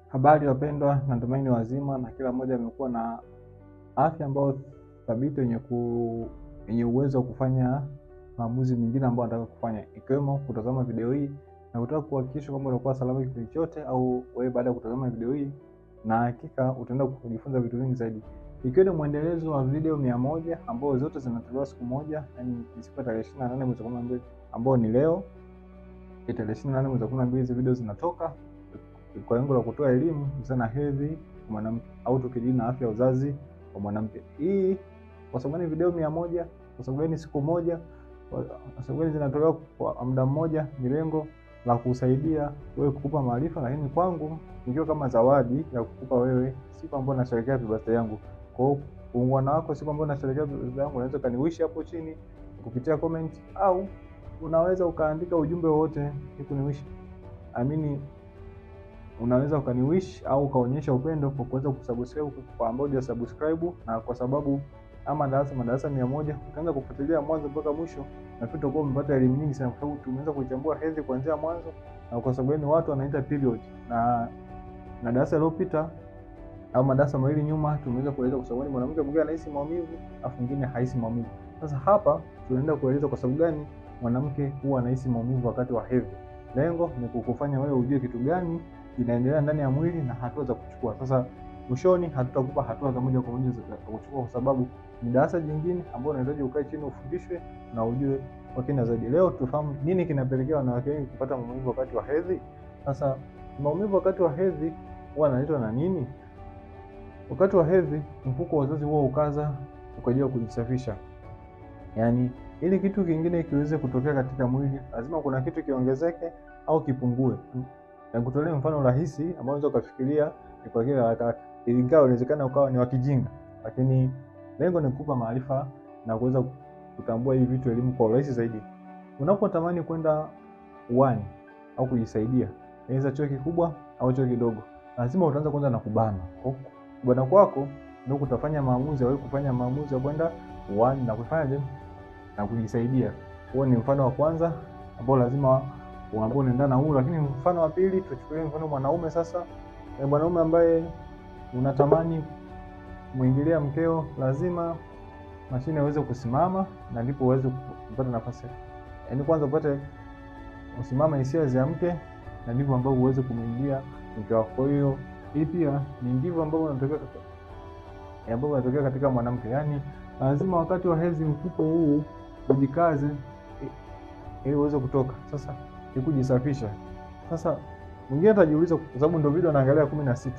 Habari wapendwa, natumaini wazima na kila mmoja amekuwa na afya ambayo thabiti yenye uwezo wa kufanya maamuzi mengine ambayo anataka kufanya, ikiwemo kutazama video hii na kutaka kuhakikisha kwamba unakuwa salama kipindi chote, au wewe baada ya kutazama video hii na hakika utaenda kujifunza vitu vingi zaidi. Ikiwa ni mwendelezo wa video 100 ambao zote zinatolewa siku moja, yani siku ya tarehe 28 mwezi wa 12 ambao ni leo. Tarehe 28 mwezi wa 12 hizo video zinatoka kwa lengo la kutoa elimu sana hedhi kwa mwanamke au tukijini na afya ya uzazi kwa mwanamke. Hii kwa sababu ni video 100, kwa sababu ni siku moja, kwa sababu zinatolewa kwa muda mmoja, ni lengo la kusaidia wewe kukupa maarifa, lakini kwangu nikiwa kama zawadi ya kukupa wewe siku ambayo nasherehekea birthday yangu. Kwa hiyo uungwana wako siku ambayo nasherehekea birthday yangu, unaweza kaniwish hapo chini kupitia comment, au unaweza ukaandika ujumbe wote kuniwish. Unaweza ukaniwish au ukaonyesha upendo kwa kuweza kusubscribe kwa ambao ya subscribe, na kwa sababu madarasa 100 utaanza kufuatilia mwanzo mpaka mwisho, na pia utakuwa umepata elimu nyingi sana, kwa sababu tumeanza kuchambua hedhi kuanzia mwanzo, na kwa sababu ni watu wanaita period, na darasa lililopita au madarasa mawili nyuma tumeweza kueleza kwa sababu mwanamke mwingine anahisi maumivu afu mwingine haisi maumivu. Sasa hapa tunaenda kueleza kwa sababu gani mwanamke huwa anahisi maumivu wakati wa hedhi. Lengo ni kukufanya wewe ujue kitu gani inaendelea ndani ya mwili na hatua za kuchukua. Sasa mwishoni hatutakupa hatua za moja kwa moja za kuchukua, kwa sababu ni darasa jingine ambalo unahitaji ukae chini ufundishwe na ujue kwa kina zaidi. Leo tufahamu nini kinapelekea wanawake wengi kupata maumivu wakati wa hedhi. Sasa maumivu wakati wa hedhi huwa yanaletwa na nini? Wakati wa hedhi mfuko wa uzazi huwa ukaza kwa ajili ya kujisafisha. Yaani ili kitu kingine kiweze kutokea katika mwili lazima kuna kitu kiongezeke au kipungue. Na kutolea mfano rahisi ambao unaweza kufikiria ni kwa kile haraka, ingawa inawezekana ukawa ni wakijinga, lakini lengo ni kukupa maarifa na kuweza kutambua hivi vitu elimu kwa urahisi zaidi. Unapotamani kwenda uani au kujisaidia, inaweza choo kikubwa au choo kidogo, lazima utaanza kwanza na kubana. Kubana kwako ndio kutafanya maamuzi au kufanya maamuzi ya kwenda uani na kufanyaje na kujisaidia. Huo ni mfano wa kwanza ambao lazima ambao unaendana na huu. Lakini mfano wa pili tuchukulie mfano mwanaume sasa. Mwanaume ambaye unatamani muingilia mkeo, lazima mashine iweze kusimama na ndipo uweze kupata nafasi. Yaani kwanza upate usimama hisia za mke na ndipo ambapo uweze kumuingia mkeo. Kwa hiyo hii pia ni ndivyo ambavyo unatokea katika mwanamke. Yaani lazima wakati wa hedhi mfuko huu ujikaze ili uweze kutoka. Sasa ni kujisafisha. Sasa mwingine atajiuliza, kwa sababu ndio video naangalia 16.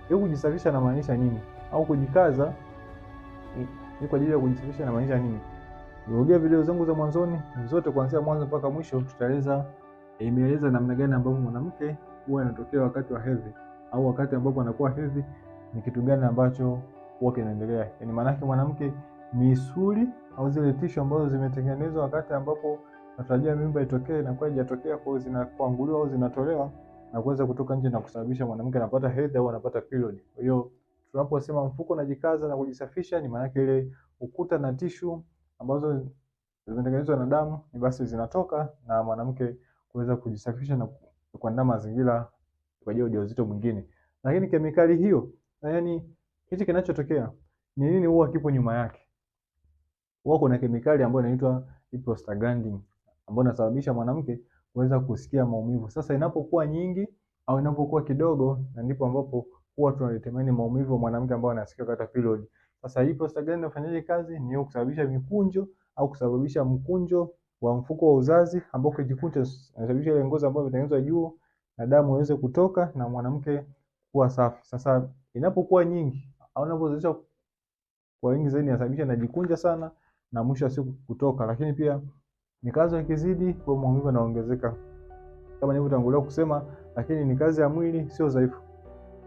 Hiyo kujisafisha na maanisha nini? Au kujikaza ni kwa ajili ya kujisafisha na maanisha nini? Rudia video zangu za mwanzoni zote kuanzia mwanzo mpaka mwisho, imeeleza namna gani ambapo mwanamke huwa anatokea wakati wa hedhi, au wakati ambapo anakuwa hedhi ni kitu gani ambacho huwa kinaendelea. Yaani maana yake mwanamke misuli au zile tishu ambazo zimetengenezwa wakati ambapo natarajia mimba itokee na kwa haijatokea, kwa zinakuanguliwa au zinatolewa na kuweza kutoka nje na kusababisha mwanamke anapata hedhi au anapata period. Kwa hiyo tunaposema mfuko unajikaza na kujisafisha, ni maana ile ukuta na tishu ambazo zimetengenezwa na damu ni basi zinatoka na mwanamke kuweza kujisafisha na kuandaa mazingira kwa ajili ya ujauzito mwingine. Lakini kemikali hiyo, yaani kitu kinachotokea ni nini huwa kipo nyuma yake? Huwa kuna kemikali ambayo inaitwa prostaglandin ambayo inasababisha mwanamke kuweza kusikia maumivu. Sasa inapokuwa nyingi au inapokuwa kidogo, na ndipo ambapo huwa tunadetermine maumivu wa mwanamke ambao anasikia wakati wa period. Sasa hii prostaglandin inafanyaje kazi? Ni kusababisha mikunjo au kusababisha mkunjo wa mfuko wa uzazi ambao kijikunja inasababisha ile ngozi ambayo imetengenezwa juu na damu iweze kutoka na mwanamke kuwa safi. Sasa inapokuwa nyingi au inapozalisha kwa wingi zaidi, inasababisha inajikunja sana na mwisho wa siku kutoka. Lakini pia ni kazi ikizidi kwa maumivu yanaongezeka kama nilivyotangulia kusema, lakini ni kazi ya mwili, sio dhaifu.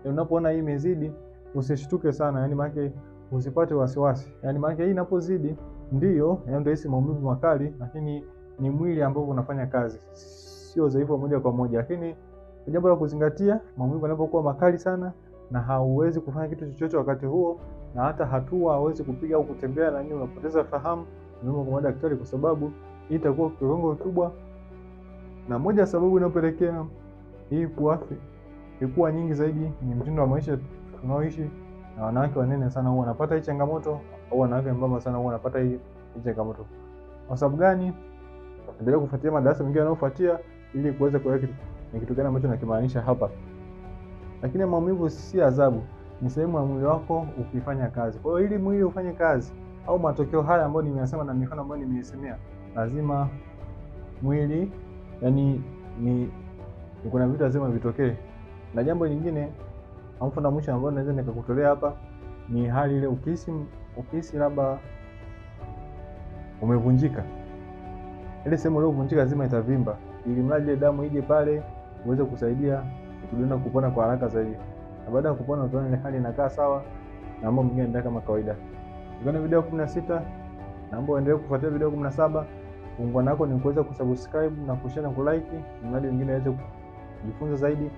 Unapoona hii imezidi usishtuke sana, yani maana usipate wasiwasi. Yani maana hii inapozidi ndio unahisi maumivu makali, lakini ni mwili ambao unafanya kazi, sio dhaifu moja kwa moja. Lakini jambo la kuzingatia, maumivu yanapokuwa makali sana na hauwezi kufanya kitu chochote wakati huo, na hata hatua hauwezi kupiga au kutembea na nini, unapoteza fahamu, unaomba kumwona daktari, kwa sababu hii itakuwa kiwango kikubwa. Na moja sababu inayopelekea hii kuathiri ikikuwa nyingi zaidi ni mtindo wa maisha tunaoishi, na wanawake wanene sana huwa wanapata hii changamoto, au wanawake mbamba sana huwa wanapata hii changamoto. Kwa sababu gani? Endelea kufuatia madarasa mengine yanayofuatia ili kuweza kuelewa ni kitu gani ambacho nakimaanisha hapa. Lakini maumivu si adhabu, ni sehemu ya mwili wako ukifanya kazi. Kwa hiyo ili mwili ufanye kazi au matokeo haya ambayo nimeyasema na mifano ambayo nimeisemea, lazima mwili kuna vitu lazima vitokee. Na jambo lingine au mfano mwisho ambao naweza nikakutolea hapa ni hali ile ukihisi labda umevunjika. Ile sehemu ile umevunjika lazima itavimba, ili mradi ile damu ije pale uweze kusaidia kidonda kupona kwa haraka zaidi. Na baada ya kupona utaona ile hali inakaa sawa na mambo mengine yanaenda kama kawaida. Ukiona video 16, naomba uendelee kufuatilia video 17. Ungana nako ni kuweza kusubscribe na kushare na kulike, mradi wengine waweze kujifunza zaidi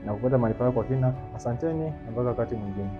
na kupata maarifa kwa kina. Asanteni na mpaka wakati mwingine.